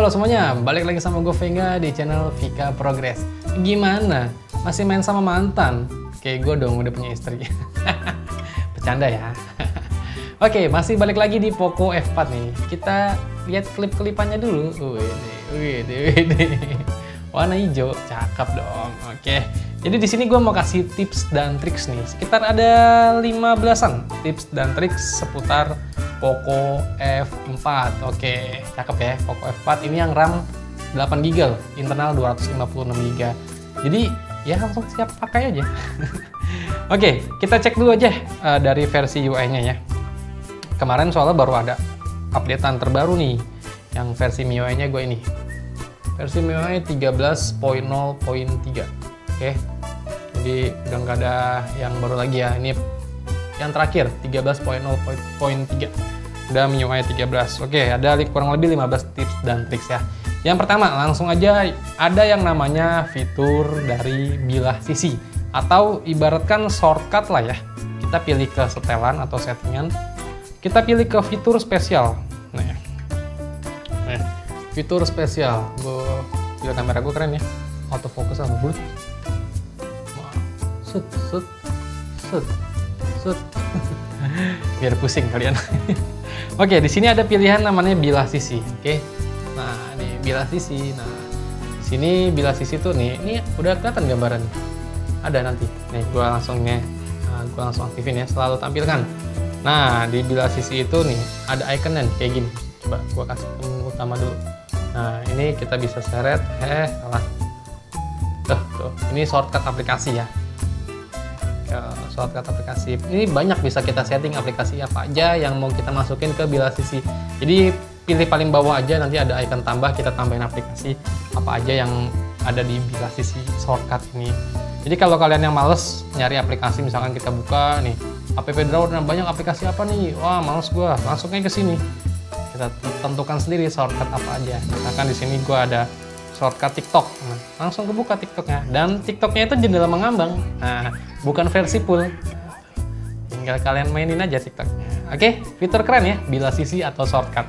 Halo semuanya, balik lagi sama gue Venga di channel Vika Progress. Gimana? Masih main sama mantan? Kayak gue dong, udah punya istri. Bercanda ya. Oke, masih balik lagi di Poco F4 nih. Kita lihat klip-klipannya dulu. Wih, warna hijau, cakep dong. Oke. Jadi di sini gue mau kasih tips dan triks nih. Sekitar ada 15-an tips dan triks seputar Poco F4. Oke, cakep ya. Poco F4 ini yang RAM 8GB, internal 256GB. Jadi ya langsung siap pakai aja. Oke, kita cek dulu aja dari versi UI-nya ya. Kemarin soalnya baru ada updatean terbaru nih. Yang versi MIUI-nya gue ini. Versi MIUI 13.0.3. Oke. Jadi udah nggak ada yang baru lagi ya. Ini yang terakhir 13.0.3. Udah MIUI 13. Oke, ada kurang lebih 15 tips dan triks ya. Yang pertama, langsung aja ada yang namanya fitur dari bilah sisi atau ibaratkan shortcut lah ya. Kita pilih ke setelan atau settingan. Kita pilih ke fitur spesial. Nah, fitur spesial. Gila, kamera gue keren ya. Autofocus sama blut. Set. Biar pusing kalian. Oke, di sini ada pilihan namanya bilah sisi. Oke. Nah, di bilah sisi. Nah, di sini bilah sisi tuh nih. Ini udah kelihatan gambaran. Ada nanti. Nih, gua langsung aktifin ya, selalu tampilkan. Nah, di bilah sisi itu nih ada ikonnya kayak gini. Coba gua kasih menu utama dulu. Nah, ini kita bisa seret. Salah. Tuh. Ini shortcut aplikasi ya. Shortcut aplikasi. Ini banyak bisa kita setting aplikasi apa aja yang mau kita masukin ke bilah sisi. Jadi pilih paling bawah aja, nanti ada icon tambah, kita tambahin aplikasi apa aja yang ada di bilah sisi shortcut ini. Jadi kalau kalian yang males nyari aplikasi, misalkan kita buka nih app drawer, nah banyak aplikasi apa nih, wah males gua, langsungnya ke sini. Kita tentukan sendiri shortcut apa aja. Misalkan di sini gua ada shortcut TikTok, nah, langsung kebuka TikToknya, dan TikToknya itu jendela mengambang, nah bukan versi full, tinggal kalian mainin aja TikToknya. Oke, fitur keren ya, bilah sisi atau shortcut.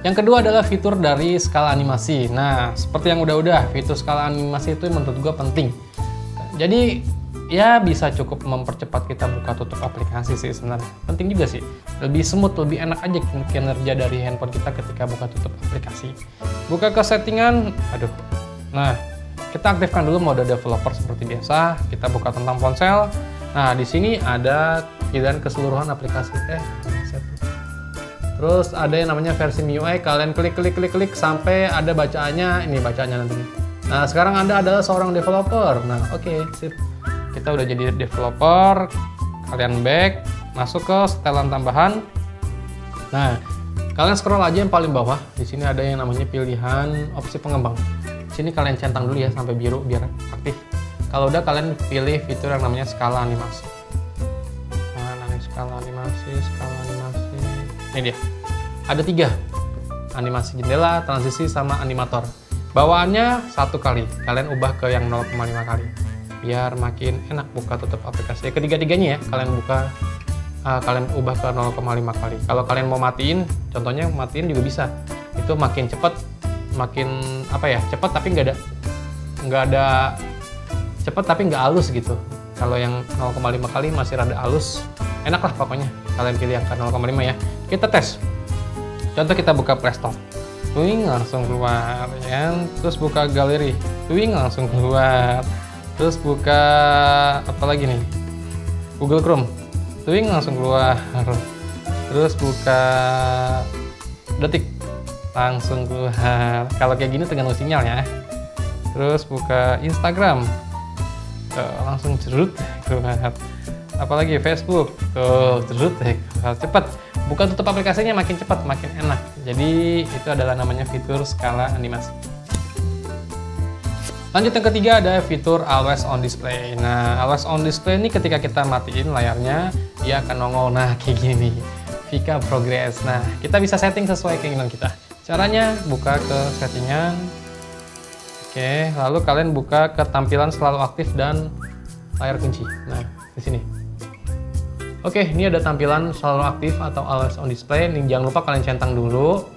Yang kedua adalah fitur dari skala animasi. Nah, seperti yang udah-udah, fitur skala animasi itu menurut gue penting. Jadi ya bisa cukup mempercepat kita buka tutup aplikasi sih sebenarnya. Penting juga sih, lebih smooth, lebih enak aja kinerja dari handphone kita ketika buka tutup aplikasi. Buka ke settingan, nah kita aktifkan dulu mode developer seperti biasa. Kita buka tentang ponsel. Nah, di sini ada pilihan keseluruhan aplikasi. Terus ada yang namanya versi MIUI, kalian klik sampai ada bacaannya, ini bacaannya nanti. Nah, sekarang Anda adalah seorang developer. Nah, oke, sip. Kita udah jadi developer, kalian back, masuk ke setelan tambahan. Nah, kalian scroll aja yang paling bawah. Di sini ada yang namanya pilihan opsi pengembang. Di sini kalian centang dulu ya sampai biru biar aktif. Kalau udah, kalian pilih fitur yang namanya skala animasi. Nah, skala animasi. Ini dia. Ada 3. Animasi jendela, transisi, sama animator. Bawaannya 1 kali. Kalian ubah ke yang 0,5 kali. Biar makin enak buka tutup aplikasi. Ketiga-tiganya ya, kalian ubah ke 0,5 kali. Kalau kalian mau matiin, contohnya matiin juga bisa. Itu makin cepat, makin cepat tapi nggak ada cepat tapi nggak halus gitu. Kalau yang 0,5 kali masih rada halus, enak lah pokoknya. Kalian pilih yang ke 0,5 ya. Kita tes. Contoh kita buka Play Store. Tuing langsung keluar ya. Terus buka galeri. Tuing langsung keluar. Terus buka apa lagi nih? Google Chrome. Tuing langsung keluar. Terus buka Detik. Langsung keluar. Kalau kayak gini tergantung sinyal ya. Terus buka Instagram. Langsung cerut keluar. Apalagi Facebook. Cerut keluar. Cepet. Buka tutup aplikasinya makin cepat, makin enak. Jadi itu adalah namanya fitur skala animasi. Lanjut yang ketiga ada fitur always on display. Nah, always on display ini ketika kita matiin layarnya, dia akan nongol. Nah, kayak gini. Vika Progress. Nah, kita bisa setting sesuai keinginan kita. Caranya buka ke settingan. Oke, lalu kalian buka ke tampilan selalu aktif dan layar kunci. Nah, di sini. Oke, ini ada tampilan selalu aktif atau always on display. Ini jangan lupa kalian centang dulu.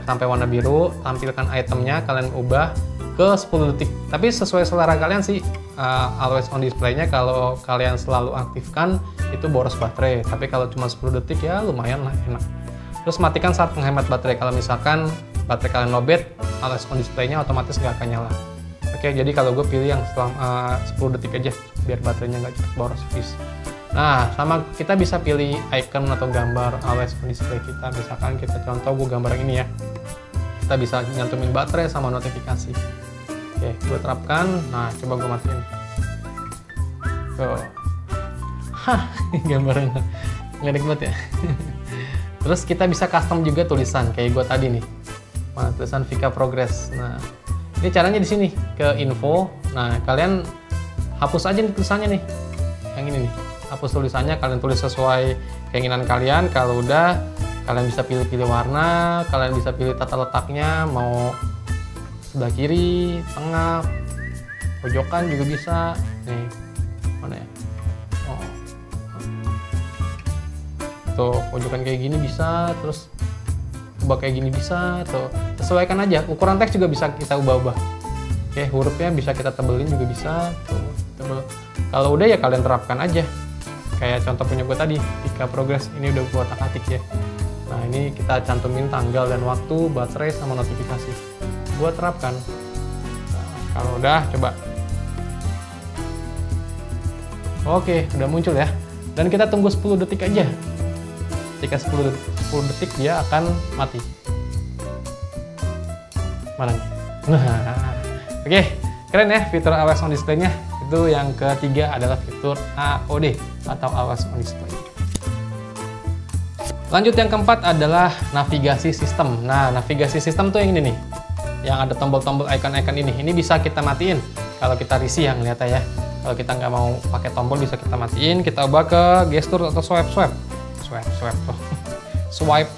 sampai warna biru, tampilkan itemnya, kalian ubah ke 10 detik. Tapi sesuai selera kalian sih, always on display-nya kalau kalian selalu aktifkan itu boros baterai. Tapi kalau cuma 10 detik ya lumayan lah, enak. Terus matikan saat menghemat baterai. Kalau misalkan baterai kalian lowbat, always on display-nya otomatis nggak akan nyala. Oke, jadi kalau gue pilih yang selama 10 detik aja biar baterainya nggak cepat boros habis. Nah, sama kita bisa pilih icon atau gambar always on display kita. Misalkan kita contoh gue gambar yang ini ya. Kita bisa nyantumin baterai sama notifikasi. Oke, gue terapkan. Nah, coba gue matiin. Tuh. Hah, gambarnya ngedek banget ya. Terus kita bisa custom juga tulisan kayak gue tadi nih. Nah, tulisan Vika Progress. Nah, ini caranya di sini ke info. Nah, kalian hapus aja nih tulisannya nih. Yang ini nih. Hapus tulisannya, kalian tulis sesuai keinginan kalian. Kalau udah, kalian bisa pilih-pilih warna, kalian bisa pilih tata letaknya, mau sebelah kiri, tengah, pojokan juga bisa. Nih, mana ya? Oh. Tuh, pojokan kayak gini bisa, terus ubah kayak gini bisa, tuh. Sesuaikan aja. Ukuran teks juga bisa kita ubah-ubah. Oke, hurufnya bisa kita tebelin juga bisa, tuh, tebel. Kalau udah ya kalian terapkan aja. Kayak contoh punya gue tadi, Vika Progress, ini udah gue otak-atik ya. Nah, ini kita cantumin tanggal dan waktu, baterai, sama notifikasi. Gue terapkan. Nah, kalau udah, coba. Oke, udah muncul ya. Dan kita tunggu 10 detik aja. Ketika 10 detik, dia akan mati. Mana nih? Oke, keren ya fitur always on display-nya. Itu yang ketiga adalah fitur AOD atau always on display. Lanjut yang keempat adalah navigasi sistem. Nah, navigasi sistem tuh yang ini nih, yang ada tombol-tombol icon-icon ini. Ini bisa kita matiin kalau kita risih yang ngeliatnya ya. Kalau kita nggak mau pakai tombol bisa kita matiin. Kita ubah ke gestur atau swipe tuh. Swipe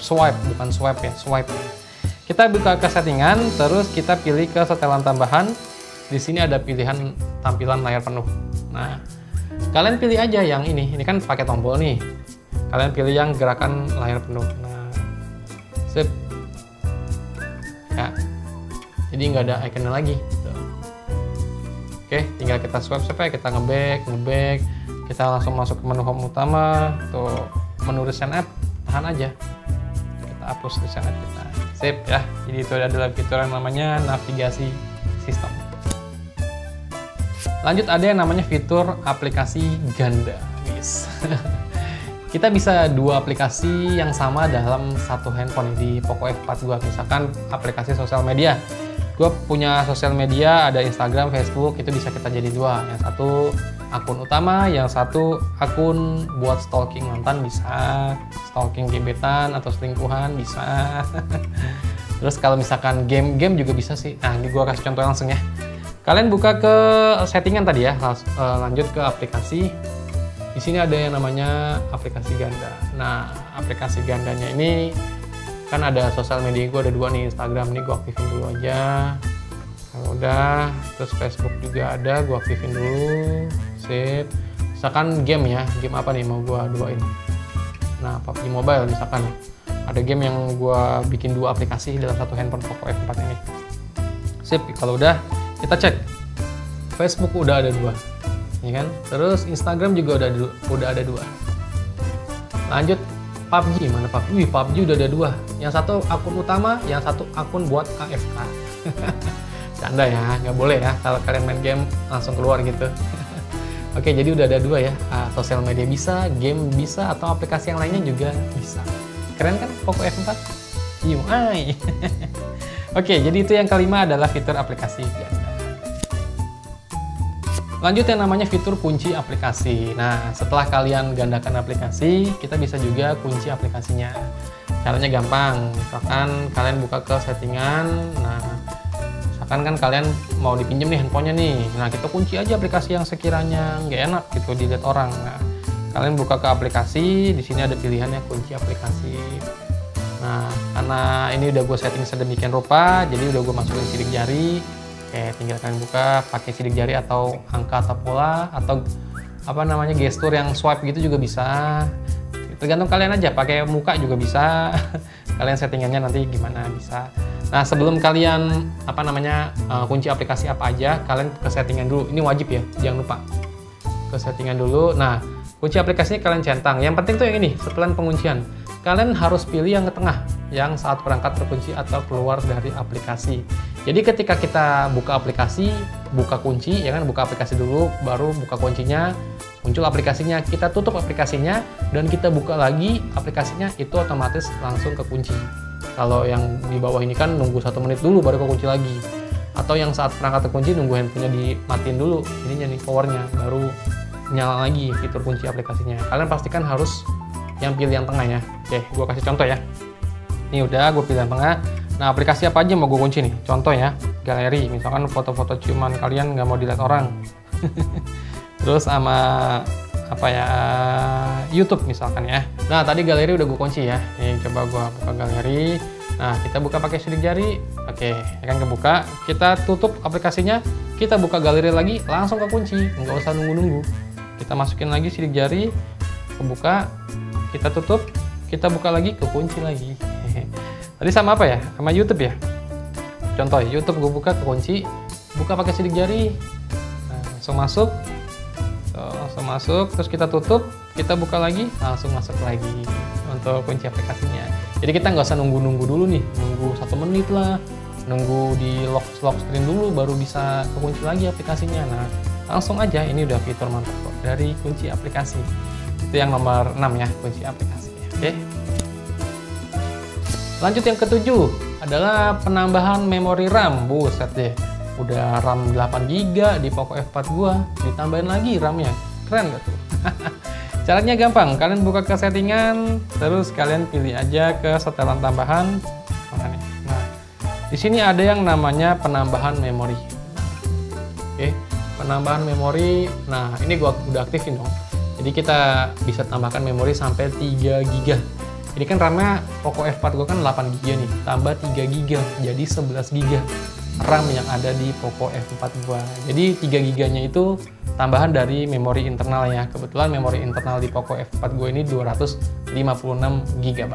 bukan swipe ya, swipe. Kita buka ke settingan, terus kita pilih ke setelan tambahan. Di sini ada pilihan tampilan layar penuh. Nah, kalian pilih aja yang ini. Ini kan pakai tombol nih. Kalian pilih yang gerakan layar penuh. Nah, sip. Ya. Jadi nggak ada ikonnya lagi. Tuh. Oke, tinggal kita swipe ya. Kita ngeback. Kita langsung masuk ke menu home utama. Tuh, menu recent app. Tahan aja. Kita hapus recent app kita. Sip ya. Jadi itu adalah fitur yang namanya navigasi sistem. Lanjut ada yang namanya fitur aplikasi ganda, guys. Kita bisa dua aplikasi yang sama dalam satu handphone di Poco F4 gua. Misalkan aplikasi sosial media. Gua punya sosial media, ada Instagram, Facebook, itu bisa kita jadi dua. Yang satu akun utama, yang satu akun buat stalking mantan bisa, stalking gebetan atau selingkuhan bisa. Terus kalau misalkan game juga bisa sih. Nah, ini gua kasih contoh langsung ya. Kalian buka ke settingan tadi ya, lanjut ke aplikasi. Di sini ada yang namanya aplikasi ganda. Nah, aplikasi gandanya ini kan ada sosial media gue ada dua nih, Instagram nih gue aktifin dulu aja. Kalau udah, terus Facebook juga ada, gue aktifin dulu. Sip. Misalkan game ya, game apa nih mau gue duain? Nah, PUBG Mobile misalkan. Ada game yang gue bikin dua aplikasi dalam satu handphone Poco F4 ini. Sip. Kalau udah, kita cek. Facebook udah ada dua, ya kan? Terus Instagram juga udah ada dua. Lanjut PUBG, mana PUBG? Wih, PUBG udah ada dua. Yang satu akun utama, yang satu akun buat AFK. Canda ya, nggak boleh ya kalau kalian main game langsung keluar gitu. Oke, jadi udah ada dua ya. Sosial media bisa, game bisa, atau aplikasi yang lainnya juga bisa. Keren kan Poco F4? UI. Oke, jadi itu yang kelima adalah fitur aplikasi ganda. Lanjut yang namanya fitur kunci aplikasi. Nah, setelah kalian gandakan aplikasi, kita bisa juga kunci aplikasinya. Caranya gampang. Misalkan kalian buka ke settingan. Nah, misalkan kan kalian mau dipinjam nih handphonenya nih. Nah, kita kunci aja aplikasi yang sekiranya nggak enak gitu dilihat orang. Nah, kalian buka ke aplikasi. Di sini ada pilihannya kunci aplikasi. Nah, karena ini udah gue setting sedemikian rupa, jadi udah gue masukin sidik jari. Oke, tinggal kalian buka pakai sidik jari atau angka atau pola atau apa namanya gestur yang swipe gitu juga bisa. Tergantung kalian aja, pakai muka juga bisa. kalian settingannya nanti gimana bisa. Nah, sebelum kalian kunci aplikasi apa aja, kalian ke settingan dulu. Ini wajib ya, jangan lupa ke settingan dulu. Nah, kunci aplikasinya kalian centang. Yang penting tuh yang ini, setelan penguncian. Kalian harus pilih yang ke tengah, yang saat perangkat terkunci atau keluar dari aplikasi. Jadi ketika kita buka aplikasi, buka kunci, ya kan, buka aplikasi dulu, baru buka kuncinya, muncul aplikasinya, kita tutup aplikasinya, dan kita buka lagi aplikasinya, itu otomatis langsung ke kunci. Kalau yang di bawah ini kan nunggu 1 menit dulu baru ke kunci lagi. Atau yang saat perangkat terkunci nunggu handphonenya dimatiin dulu, ininya nih, powernya, baru nyala lagi fitur kunci aplikasinya. Kalian pastikan harus yang pilih yang tengah ya. Oke, gue kasih contoh ya. Ini udah, gue pilih yang tengah. Nah, aplikasi apa aja mau gue kunci nih? Contoh ya, galeri. Misalkan foto-foto ciuman kalian nggak mau dilihat orang. Terus sama YouTube misalkan ya. Nah, tadi galeri udah gue kunci ya. Nih, coba gue buka galeri. Nah, kita buka pakai sidik jari. Oke, ya kan kebuka. Kita tutup aplikasinya. Kita buka galeri lagi, langsung ke kunci. Nggak usah nunggu-nunggu. Kita masukin lagi sidik jari, kebuka. Kita tutup, kita buka lagi, ke kunci lagi. Tadi sama apa ya? Sama YouTube ya? Contoh ya, YouTube gue buka, ke kunci, buka pakai sidik jari, nah, langsung masuk, terus kita tutup, kita buka lagi, langsung masuk lagi untuk kunci aplikasinya. Jadi kita nggak usah nunggu-nunggu dulu nih, nunggu 1 menit lah, nunggu di lock screen dulu, baru bisa ke kunci lagi aplikasinya. Nah, langsung aja, ini udah fitur mantap kok dari kunci aplikasi. Itu yang nomor 6 ya, kunci aplikasi. Oke. Lanjut yang ke-7 adalah penambahan memori RAM. Buset deh, udah RAM 8 GB di Poco F4 gua, ditambahin lagi RAM-nya. Keren gak tuh? Caranya gampang, kalian buka ke settingan, terus kalian pilih aja ke setelan tambahan. Mana nih? Nah, di sini ada yang namanya penambahan memori. Oke, penambahan memori. Nah, ini gua udah aktifin dong. Jadi kita bisa tambahkan memori sampai 3 GB. Ini kan RAM-nya Poco F4 gue kan 8 GB nih, tambah 3 GB, jadi 11 GB RAM yang ada di Poco F4 gue. Jadi 3 GB-nya itu tambahan dari memori internal ya. Kebetulan memori internal di Poco F4 gue ini 256 GB.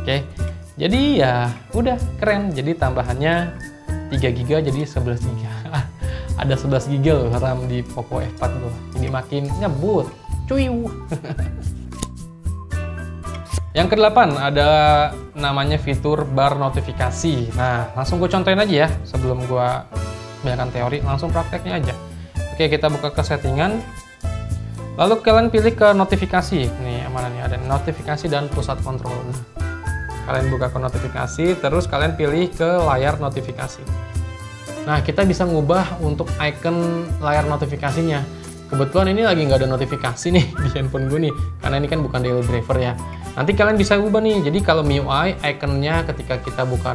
Oke, jadi ya udah keren. Jadi tambahannya 3 GB jadi 11 GB. Ada 11 GB loh RAM di Poco F4 gue. Jadi makin ngebut. Cuiu. Yang ke-8 ada namanya fitur bar notifikasi. Nah, langsung gue contohin aja ya, sebelum gue banyakkan teori, langsung prakteknya aja. Oke, kita buka ke settingan, lalu kalian pilih ke notifikasi. Nih, mana nih, ada notifikasi dan pusat kontrol. Nah, kalian buka ke notifikasi, terus kalian pilih ke layar notifikasi. Nah, kita bisa ngubah untuk icon layar notifikasinya. Kebetulan ini lagi nggak ada notifikasi nih di handphone gue nih, karena ini kan bukan daily driver ya. Nanti kalian bisa ubah nih, jadi kalau MIUI ikonnya ketika kita buka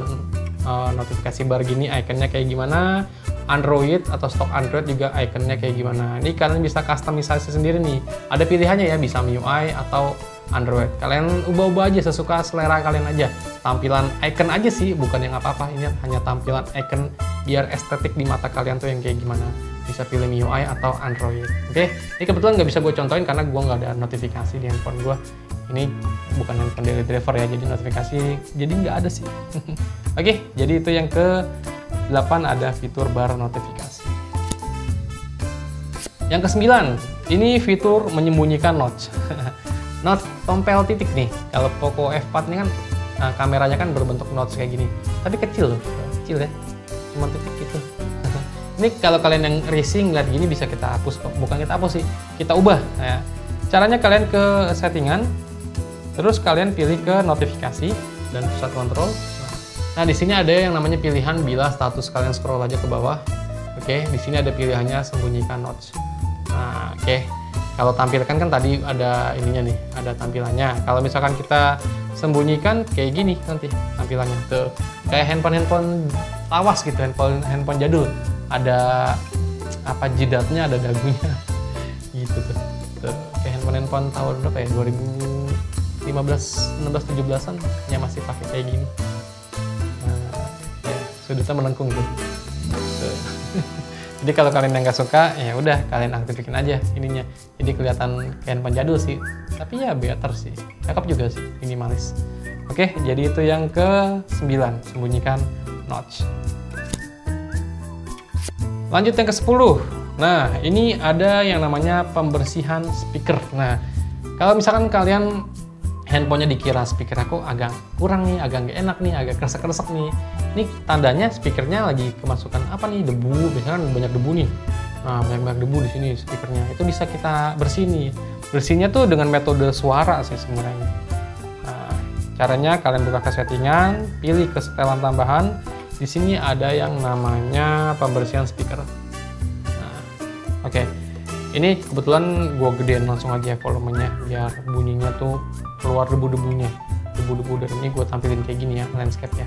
notifikasi bar gini, ikonnya kayak gimana, Android atau stok Android juga ikonnya kayak gimana. Ini kalian bisa customisasi sendiri nih, ada pilihannya ya, bisa MIUI atau Android. Kalian ubah-ubah aja sesuka selera kalian aja. Tampilan icon aja sih, bukan yang apa-apa, ini hanya tampilan icon biar estetik di mata kalian tuh yang kayak gimana. Bisa pilih MIUI atau Android. Oke, ini kebetulan nggak bisa gue contohin karena gue nggak ada notifikasi di handphone gue. Ini bukan handphone daily driver ya, jadi notifikasi jadi nggak ada sih. Oke, jadi itu yang ke-8 ada fitur bar notifikasi. Yang ke-9, ini fitur menyembunyikan notch. Notch tompel titik nih. Kalau Poco F4 ini kan kameranya kan berbentuk notch kayak gini, tapi kecil loh, kecil ya, cuma titik gitu. Ini kalau kalian yang racing lihat gini bisa kita hapus kok. Bukan kita hapus sih, kita ubah. Nah, caranya kalian ke settingan, terus kalian pilih ke notifikasi dan pusat kontrol. Nah, di sini ada yang namanya pilihan bila status, kalian scroll aja ke bawah. Oke, di sini ada pilihannya sembunyikan notch. Nah, oke. Kalau tampilkan kan tadi ada ininya nih, ada tampilannya. Kalau misalkan kita sembunyikan kayak gini nanti tampilannya tuh. Kayak handphone lawas gitu, handphone jadul. Ada apa, jidatnya, ada dagunya gitu tuh. Kayak handphone tahun berapa ya, 2015, 16, 17an yang masih pakai kayak gini. Nah, ya, sudutnya melengkung tuh. Jadi kalau kalian yang nggak suka, ya udah kalian aktifin aja ininya. Jadi kelihatan kayak handphone jadul sih. Tapi ya better sih. Cakep juga sih, minimalis. Oke, jadi itu yang ke-9, sembunyikan notch. Lanjut yang ke-10. Nah, ini ada yang namanya pembersihan speaker. Nah, kalau misalkan kalian handphonenya dikira speaker aku agak kurang nih, agak nggak enak nih, agak kresek-kresek nih. Ini tandanya speakernya lagi kemasukan apa nih, debu, misalkan banyak debu nih. Nah, banyak debu di sini speakernya. Itu bisa kita bersihin nih. Bersihnya tuh dengan metode suara sih sebenarnya. Nah, caranya kalian buka ke settingan, pilih ke setelan tambahan. Di sini ada yang namanya pembersihan speaker. Nah, oke. Ini kebetulan gue gedein langsung aja volumenya biar bunyinya tuh keluar debu-debunya. Debu-debu dari ini gue tampilin kayak gini ya, landscape ya.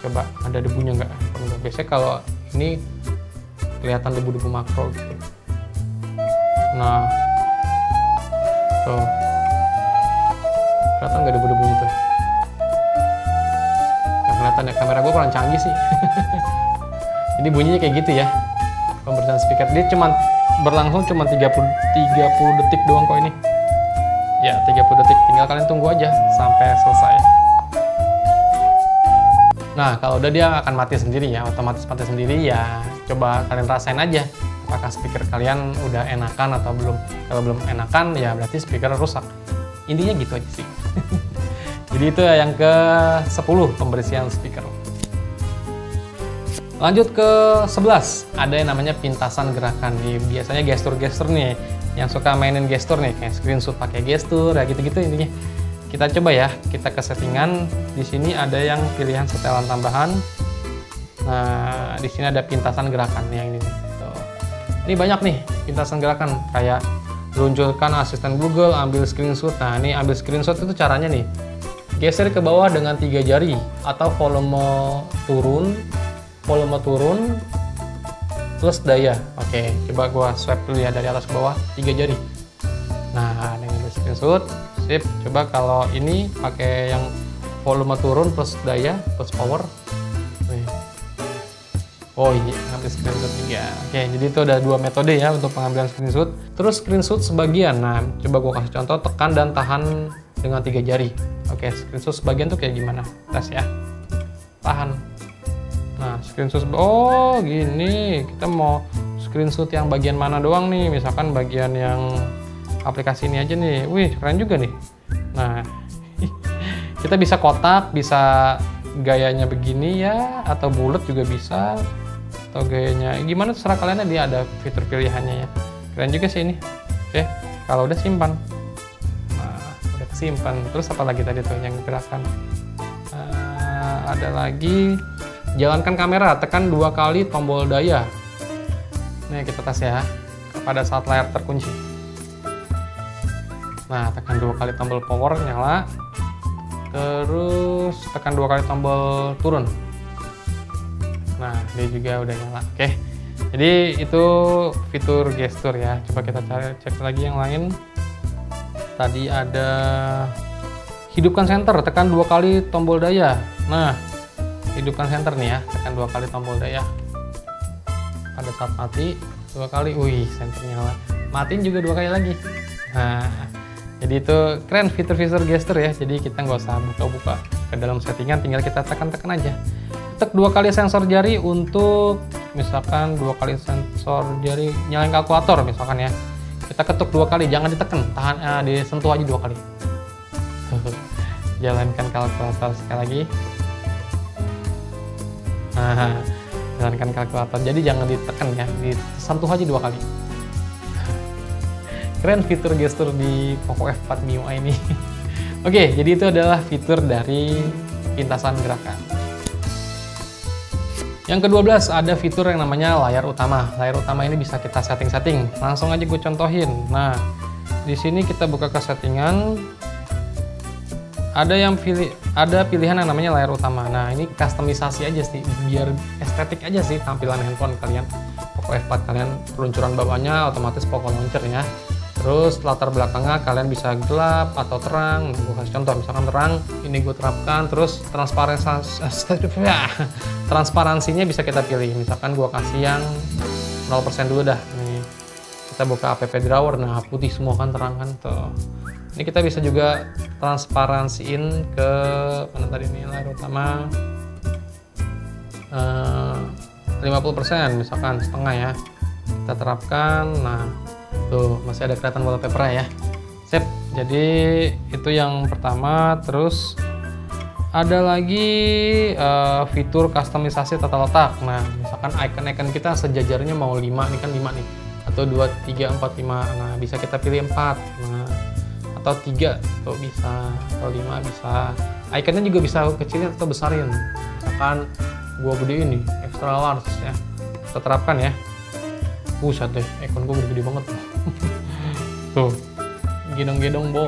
Coba ada debunya nggak? Biasanya kalau ini kelihatan debu-debu makro gitu. Nah, tuh kelihatan nggak debu-debunya tuh? Nggak kelihatan ya, kamera gue kurang canggih sih. Ini bunyinya kayak gitu ya. Pembersihan speaker dia berlangsung cuma 30 detik doang kok ini. Ya, 30 detik. Tinggal kalian tunggu aja sampai selesai. Nah, kalau udah dia akan mati sendiri ya, otomatis mati sendiri ya. Coba kalian rasain aja apakah speaker kalian udah enakan atau belum. Kalau belum enakan ya berarti speaker rusak. Intinya gitu aja sih. Jadi itu yang ke-10 pembersihan speaker. Lanjut ke 11, ada yang namanya pintasan gerakan nih. Biasanya gestur-gestur nih, yang suka mainin gestur nih, kayak screenshot pakai gestur, ya gitu-gitu intinya. Kita coba ya, kita ke settingan. Di sini ada yang pilihan setelan tambahan. Nah, di sini ada pintasan gerakan yang ini. Tuh. Ini banyak nih pintasan gerakan, kayak luncurkan asisten Google, ambil screenshot. Nah, ini ambil screenshot itu caranya nih. Geser ke bawah dengan 3 jari atau volume turun plus daya. Oke, coba gua swipe dulu ya dari atas ke bawah 3 jari. Nah, dengan screenshot, sip. Coba kalau ini pakai yang volume turun plus daya plus power. Oh iya, ngambil screenshot juga. Oke, jadi itu ada 2 metode ya untuk pengambilan screenshot. Terus screenshot sebagian. Nah, coba gua kasih contoh, tekan dan tahan dengan 3 jari. Oke, screenshot sebagian tuh kayak gimana? Tes ya. Tahan. Nah, screenshot, oh gini, kita mau screenshot yang bagian mana doang nih, misalkan bagian yang aplikasi ini aja nih. Wih, keren juga nih. Nah, kita bisa kotak, bisa gayanya begini ya, atau bulat juga bisa, atau gayanya gimana terserah kalian, dia ada fitur pilihannya ya. Keren juga sih ini. Oke, kalau udah simpan. Nah, udah simpan. Terus apa lagi tadi tuh yang gerakan? Ada lagi. Jalankan kamera, tekan 2 kali tombol daya. Nih kita tes ya, pada saat layar terkunci. Nah, tekan 2 kali tombol power, nyala. Terus tekan 2 kali tombol turun. Nah, dia juga udah nyala. Oke, jadi itu fitur gestur ya. Coba kita cek lagi yang lain. Tadi ada hidupkan center, tekan 2 kali tombol daya. Nah, hidupkan center nih ya, tekan 2 kali tombol daya. Pada saat mati 2 kali, wih, center nyala. Matiin juga 2 kali lagi. Nah, jadi itu keren fitur-fitur gestur ya. Jadi kita nggak usah buka-buka ke dalam settingan, tinggal kita tekan-tekan aja. Tekan 2 kali sensor jari untuk misalkan 2 kali sensor jari nyalain kalkulator misalkan ya. Kita ketuk 2 kali, jangan ditekan, tahan, disentuh aja 2 kali. Jalankan kalkulator sekali lagi. Nah, jalankan kalkulator. Jadi jangan ditekan ya, disentuh aja 2 kali. Keren fitur gestur di Poco F4 MIUI ini. Oke, jadi itu adalah fitur dari pintasan gerakan. Yang ke-12 ada fitur yang namanya layar utama. Layar utama ini bisa kita setting-setting. Langsung aja gue contohin. Nah, di sini kita buka ke settingan. Ada pilihan yang namanya layar utama. Nah, ini customisasi aja sih, biar estetik aja sih tampilan handphone kalian. Poco F4 kalian, peluncuran bawahnya otomatis Poco Launcher ya. Terus latar belakangnya kalian bisa gelap atau terang. Gue kasih contoh, misalkan terang, ini gue terapkan. Terus transparansinya bisa kita pilih. Misalkan gue kasih yang 0% dulu dah. Nih, kita buka app drawer, nah putih semua kan, terang kan tuh. Ini kita bisa juga transparansiin ke mana tadi nih, layar utama 50%, misalkan setengah ya. Kita terapkan, nah tuh masih ada kelihatan wallpaper ya. Sip, jadi itu yang pertama. Terus ada lagi fitur kustomisasi tata letak. Nah, misalkan icon-icon kita sejajarnya mau 5 nih kan, 5 nih, atau 2, 3, 4, 5. Nah, bisa kita pilih 4. Nah, atau 3 tuh bisa, atau 5 bisa. Iconnya juga bisa kecilin atau besarin. Misalkan gua gedein nih, extra large ya. Kita terapkan ya. Buset deh, icon gua gede banget tuh. Tuh, gedong-gedong bo.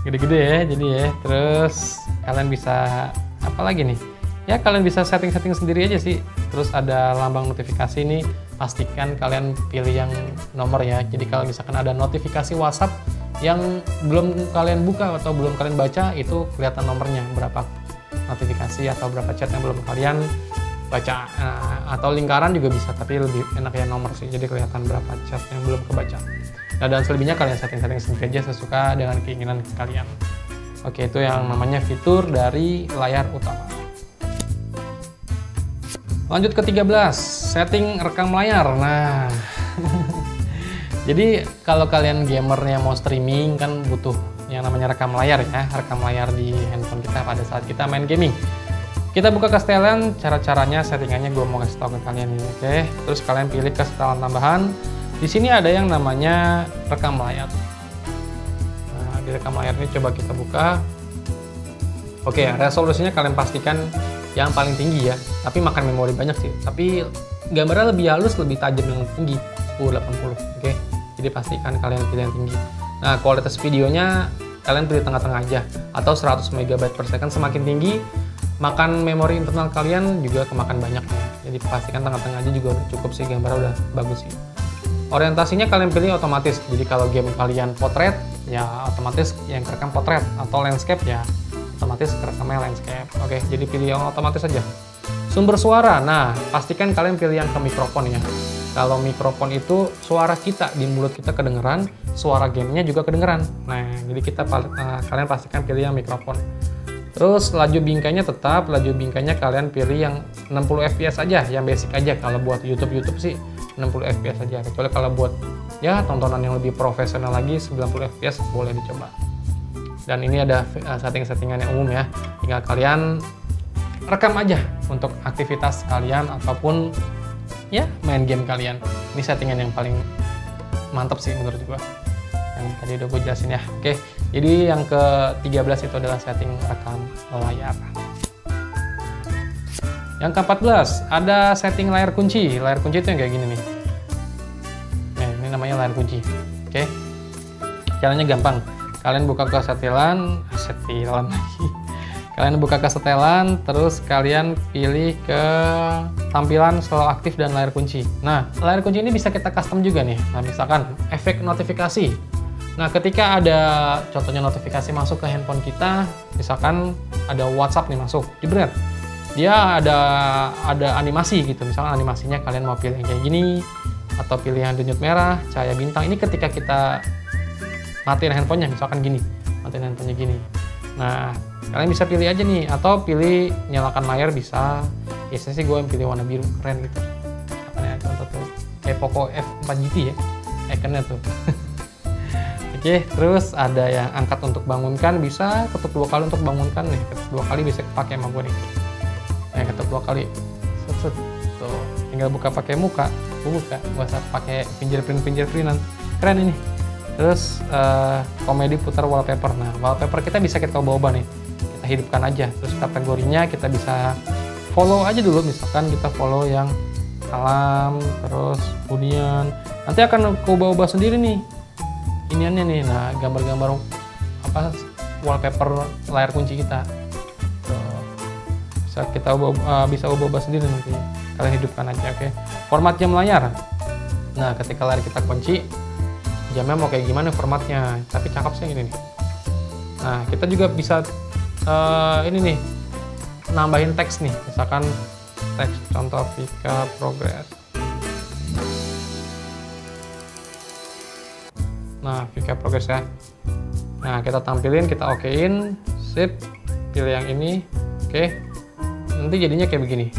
Gede-gede ya, jadi ya. Terus kalian bisa apa lagi nih? Ya kalian bisa setting-setting sendiri aja sih. Terus ada lambang notifikasi nih, pastikan kalian pilih yang nomor ya. Jadi kalau misalkan ada notifikasi WhatsApp yang belum kalian buka atau belum kalian baca, itu kelihatan nomornya berapa notifikasi atau berapa chat yang belum kalian baca. Atau lingkaran juga bisa, tapi lebih enak ya nomor sih, jadi kelihatan berapa chat yang belum kebaca. Nah, dan selebihnya kalian setting-setting sendiri aja sesuka dengan keinginan kalian. Oke, itu yang namanya fitur dari layar utama. Lanjut ke 13, setting rekam layar. Nah, jadi kalau kalian gamernya mau streaming kan butuh yang namanya rekam layar ya, rekam layar di handphone kita pada saat kita main gaming. Kita buka ke setelan, cara-caranya, settingannya gue mau kasih tau ke kalian ini. Oke, terus kalian pilih ke setelan tambahan. Di sini ada yang namanya rekam layar. Nah, di rekam layar ini coba kita buka. Oke, resolusinya kalian pastikan yang paling tinggi ya. Tapi makan memori banyak sih. Tapi gambarnya lebih halus, lebih tajam yang tinggi, 1080. Oke, jadi pastikan kalian pilih yang tinggi. Nah, kualitas videonya kalian pilih tengah-tengah aja, atau 100 MB per second. Semakin tinggi, makan memori internal kalian juga kemakan banyak ya. Jadi pastikan tengah-tengah aja juga udah cukup sih, gambarnya udah bagus sih. Orientasinya kalian pilih otomatis. Jadi kalau game kalian potret, ya otomatis yang kerekam potret, atau landscape ya otomatis kerekamnya landscape. Oke, jadi pilih yang otomatis aja. Sumber suara, nah pastikan kalian pilih yang ke mikrofon ya. Kalau mikrofon itu suara kita di mulut kita kedengeran, suara gamenya juga kedengeran. Nah, jadi kalian pastikan pilih yang mikrofon. Terus laju bingkainya tetap, laju bingkainya kalian pilih yang 60 fps aja, yang basic aja. Kalau buat YouTube sih 60 fps aja. Kecuali kalau buat ya tontonan yang lebih profesional lagi 90 fps boleh dicoba. Dan ini ada setting-settingan yang umum ya. Tinggal kalian rekam aja untuk aktivitas kalian ataupun ya main game kalian. Ini settingan yang paling mantap sih menurut gua. Yang tadi udah gue jelasin ya. Oke, jadi yang ke-13 itu adalah setting rekam layar. Yang ke-14 ada setting layar kunci. Layar kunci itu yang kayak gini nih. Nah, ini namanya layar kunci. Oke, caranya gampang. Kalian buka ke setelan lagi. Kalian buka ke setelan, terus kalian pilih ke tampilan selalu aktif dan layar kunci. Nah, layar kunci ini bisa kita custom juga nih. Nah, misalkan efek notifikasi. Nah, ketika ada contohnya notifikasi masuk ke handphone kita, misalkan ada WhatsApp nih masuk, jebret. Dia ada animasi gitu. Misalkan animasinya kalian mau pilih yang kayak gini, atau pilih yang denyut merah, cahaya bintang. Ini ketika kita matiin handphonenya, misalkan gini, matiin handphonenya gini. Nah, kalian bisa pilih aja nih, atau pilih nyalakan layar bisa. Biasanya sih gue yang pilih warna biru, keren gitu. Makanya contoh tuh, kayak Poco F4 GT ya, ikonnya tuh. Oke, terus ada yang angkat untuk bangunkan, bisa ketuk 2 kali untuk bangunkan nih, ketuk 2 kali bisa pakai sama gue nih. Nah, ketuk 2 kali, set. Tuh, tinggal buka pakai muka, buka, gak usah pakai fingerprintan, keren ini. Terus komedi putar wallpaper. Nah, wallpaper kita bisa kita ubah-ubah nih, kita hidupkan aja. Terus kategorinya kita bisa follow aja dulu, misalkan kita follow yang alam, terus kemudian nanti akan ubah-ubah sendiri nih iniannya nih. Nah, gambar-gambar apa wallpaper layar kunci kita. Tuh, bisa kita bisa ubah-ubah sendiri nanti. Kalian hidupkan aja, oke. Format jam layar. Nah, ketika layar kita kunci, jamnya mau kayak gimana formatnya, tapi cakep sih ini nih. Nah, kita juga bisa ini nih, nambahin teks nih, misalkan teks contoh Vika Progress. Nah, VK Progress ya. Nah, kita tampilin, kita okein, sip, pilih yang ini, oke. Nanti jadinya kayak begini.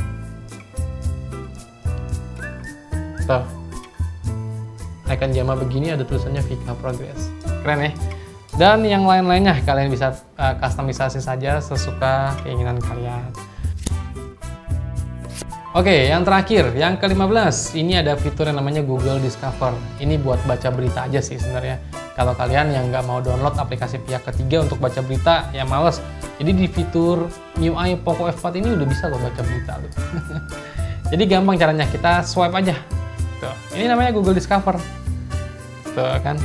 Tuh, icon jama begini ada tulisannya VK Progress. Keren ya. Dan yang lain-lainnya kalian bisa customisasi saja sesuka keinginan kalian. Oke, yang terakhir, yang ke-15, ini ada fitur yang namanya Google Discover. Ini buat baca berita aja sih sebenarnya. Kalau kalian yang nggak mau download aplikasi pihak ketiga untuk baca berita, ya males. Jadi di fitur MIUI Poco F4 ini udah bisa loh baca berita. Jadi gampang caranya, kita swipe aja. Tuh, ini namanya Google Discover. Tuh kan,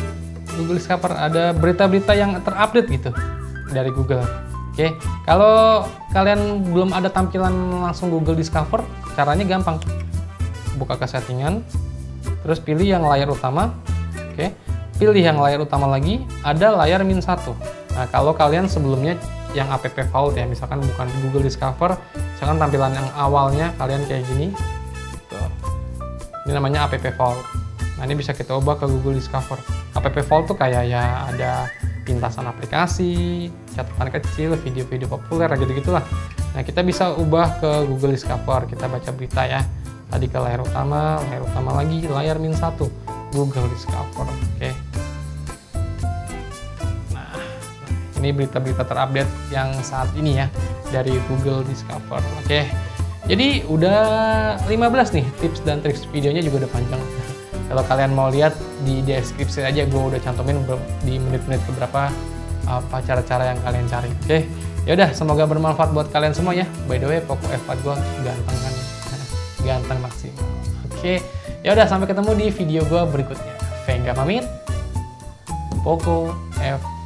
Google Discover ada berita-berita yang terupdate gitu dari Google. Oke, kalau kalian belum ada tampilan langsung Google Discover, caranya gampang. Buka ke settingan, terus pilih yang layar utama. Oke, pilih yang layar utama lagi, ada layar -1. Nah, kalau kalian sebelumnya yang app vault ya, misalkan bukan Google Discover, misalkan tampilan yang awalnya kalian kayak gini. Tuh. Ini namanya app vault. Nah, ini bisa kita ubah ke Google Discover. App vault tuh kayak ya ada pintasan aplikasi, catatan kecil, video-video populer, gitu-gitulah. Nah, kita bisa ubah ke Google Discover, kita baca berita ya. Tadi ke layar utama lagi, layar -1, Google Discover, oke. Nah, ini berita-berita terupdate yang saat ini ya, dari Google Discover, oke. Jadi, udah 15 nih tips dan triks, videonya juga udah panjang. Kalau kalian mau lihat di deskripsi aja, gue udah cantumin di menit-menit beberapa apa cara-cara yang kalian cari. Oke, yaudah, semoga bermanfaat buat kalian semua ya. By the way, Poco F4 gue ganteng kan, ganteng maksimal. Oke, yaudah, sampai ketemu di video gue berikutnya. Vega pamit, Poco F4.